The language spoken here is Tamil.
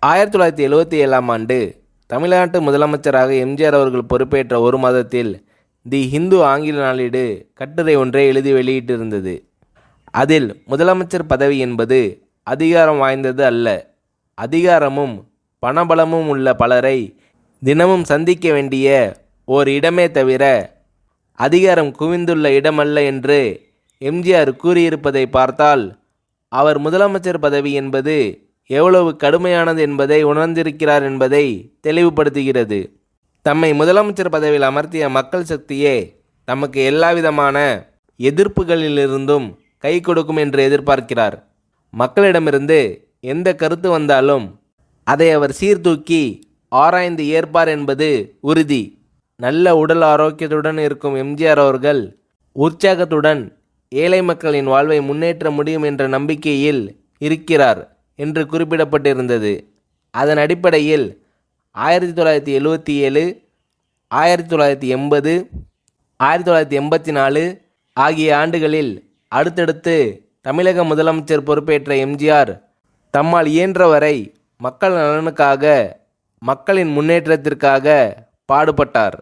1977ஆம் ஆண்டு தமிழ்நாட்டு முதலமைச்சராக எம்ஜிஆர் அவர்கள் பொறுப்பேற்ற ஒரு மாதத்தில் தி ஹிந்து ஆங்கில நாளேடு கட்டுரை ஒன்றை எழுதி வெளியிட்டிருந்தது. அதில் முதலமைச்சர் பதவி என்பது அதிகாரம் வாய்ந்தது அல்ல, அதிகாரமும் பணபலமும் உள்ள பலரை தினமும் சந்திக்க வேண்டிய ஓர் இடமே தவிர அதிகாரம் குவிந்துள்ள இடமல்ல என்று எம்ஜிஆர் கூறியிருப்பதை பார்த்தால் அவர் முதலமைச்சர் பதவி என்பது எவ்வளவு கடுமையானது என்பதை உணர்ந்திருக்கிறார் என்பதை தெளிவுபடுத்துகிறது. தம்மை முதலமைச்சர் பதவியில் அமர்த்திய மக்கள் சக்தியே தமக்கு எல்லாவிதமான எதிர்ப்புகளிலிருந்தும் கை கொடுக்கும் என்று எதிர்பார்க்கிறார். மக்களிடமிருந்து எந்த கருத்து வந்தாலும் அதை அவர் சீர்தூக்கி ஆராய்ந்து ஏற்பார் என்பது உறுதி. நல்ல உடல் ஆரோக்கியத்துடன் இருக்கும் எம்ஜிஆர் அவர்கள் உற்சாகத்துடன் ஏழை மக்களின் வாழ்வை முன்னேற்ற முடியும் என்ற நம்பிக்கையில் இருக்கிறார் என்று குறிப்பிடப்பட்டிருந்தது. அதன் அடிப்படையில் 1977, 1980, 1984 ஆகிய ஆண்டுகளில் அடுத்தடுத்து தமிழக முதலமைச்சர் பொறுப்பேற்ற எம்ஜிஆர் தம்மால் இயன்றவரை மக்கள் நலனுக்காக, மக்களின் முன்னேற்றத்திற்காக பாடுபட்டார்.